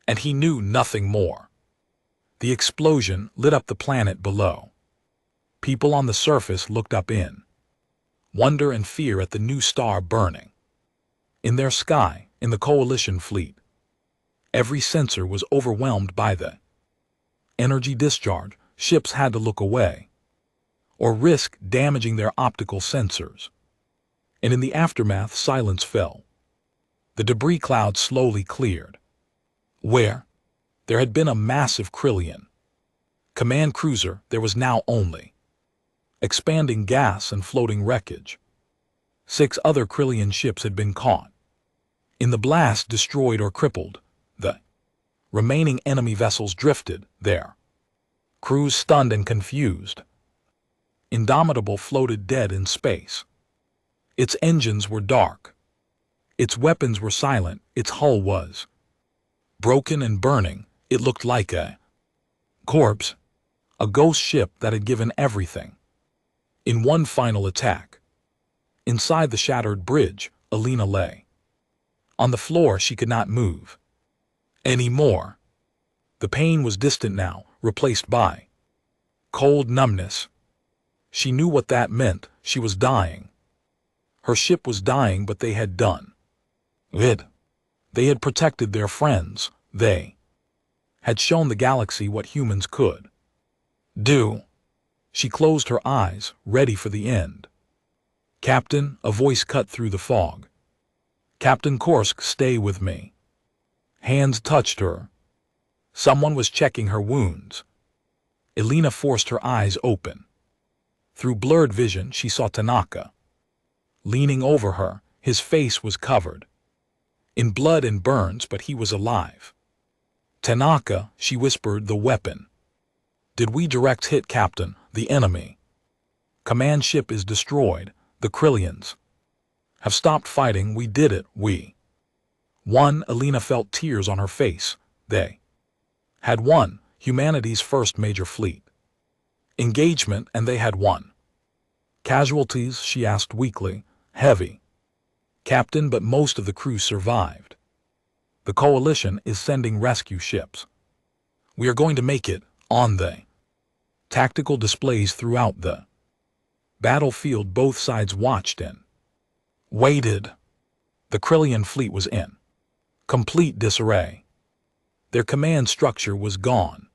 and he knew nothing more. The explosion lit up the planet below. People on the surface looked up in wonder and fear at the new star burning in their sky. In the Coalition fleet, every sensor was overwhelmed by the energy discharge. Ships had to look away or risk damaging their optical sensors. And in the aftermath, silence fell. The debris cloud slowly cleared. Where there had been a massive Krillian command cruiser, there was now only expanding gas and floating wreckage. 6 other Krillian ships had been caught in the blast, destroyed or crippled. The remaining enemy vessels drifted, their crews stunned and confused. Indomitable floated dead in space. Its engines were dark. Its weapons were silent. Its hull was broken and burning. It looked like a corpse, a ghost ship that had given everything in one final attack. Inside the shattered bridge, Alina lay. On the floor, she could not move anymore. The pain was distant now, replaced by cold numbness. She knew what that meant. She was dying. Her ship was dying, but they had done it. They had protected their friends. They had shown the galaxy what humans could do. She closed her eyes, ready for the end. "Captain," a voice cut through the fog. "Captain Korsk, stay with me." Hands touched her. Someone was checking her wounds. Alina forced her eyes open. Through blurred vision, she saw Tanaka leaning over her. His face was covered in blood and burns, but he was alive. "Tanaka," she whispered, "the weapon." "Did we direct hit, Captain? The enemy command ship is destroyed. The Krillians have stopped fighting. We did it. We won." Alina felt tears on her face. They had won humanity's first major fleet engagement, and they had won. "Casualties?" she asked weakly. "Heavy, Captain, but most of the crew survived. The Coalition is sending rescue ships. We are going to make it on the tactical displays throughout the battlefield." Both sides watched and waited. The Krillian fleet was in complete disarray. Their command structure was gone.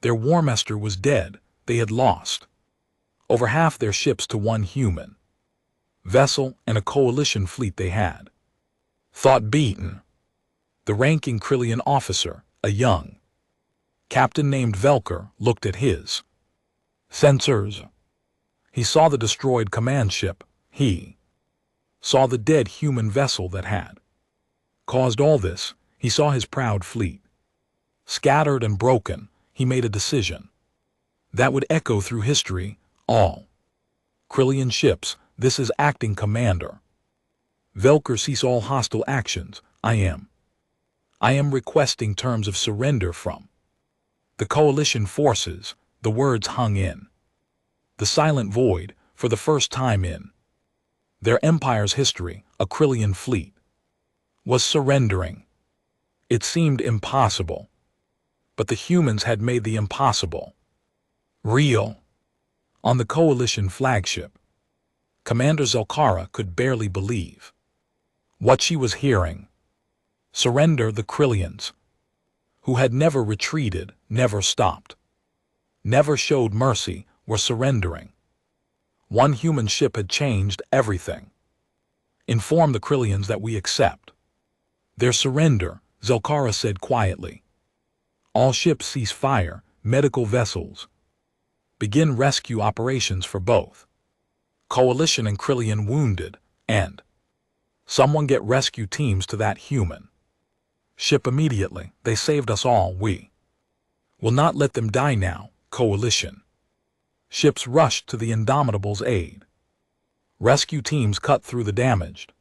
Their Warmaster was dead. They had lost over half their ships to one human vessel, and a Coalition fleet they had thought beaten. The ranking Krillian officer, a young captain named Velker, looked at his sensors. He saw the destroyed command ship. He saw the dead human vessel that had caused all this. He saw his proud fleet scattered and broken. He made a decision that would echo through history. All Krillian ships, this is acting commander Velker, cease all hostile actions. I am requesting terms of surrender from the Coalition forces. The words hung in the silent void. For the first time in Their empire's history, a Krillian fleet, was surrendering. It seemed impossible. But the humans had made the impossible real. On the Coalition flagship, Commander Zelkara could barely believe what she was hearing. Surrender the Krillians, who had never retreated, never stopped, never showed mercy, were surrendering. One human ship had changed everything. Inform the Krillians that we accept their surrender, Zelkara said quietly. All ships cease fire, medical vessels. Begin rescue operations for both Coalition and Krillian wounded, and someone get rescue teams to that human ship immediately. They saved us all. We will not let them die now. Coalition ships rushed to the Indomitable's aid. Rescue teams cut through the damaged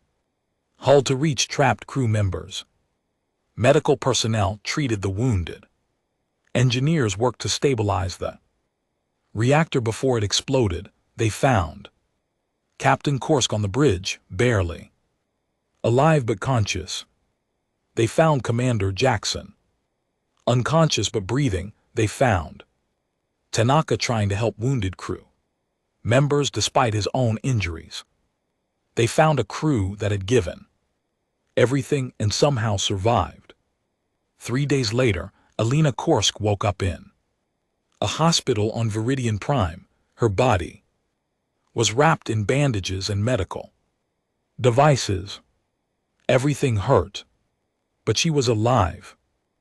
hull to reach trapped crew members. Medical personnel treated the wounded. Engineers worked to stabilize the reactor before it exploded. They found Captain Korsk on the bridge, barely alive but conscious. They found Commander Jackson unconscious but breathing. They found Tanaka trying to help wounded crew members despite his own injuries. They found a crew that had given everything and somehow survived. 3 days later, Alina Korsk woke up in a hospital on Viridian Prime. Her body was wrapped in bandages and medical devices. Everything hurt, but she was alive.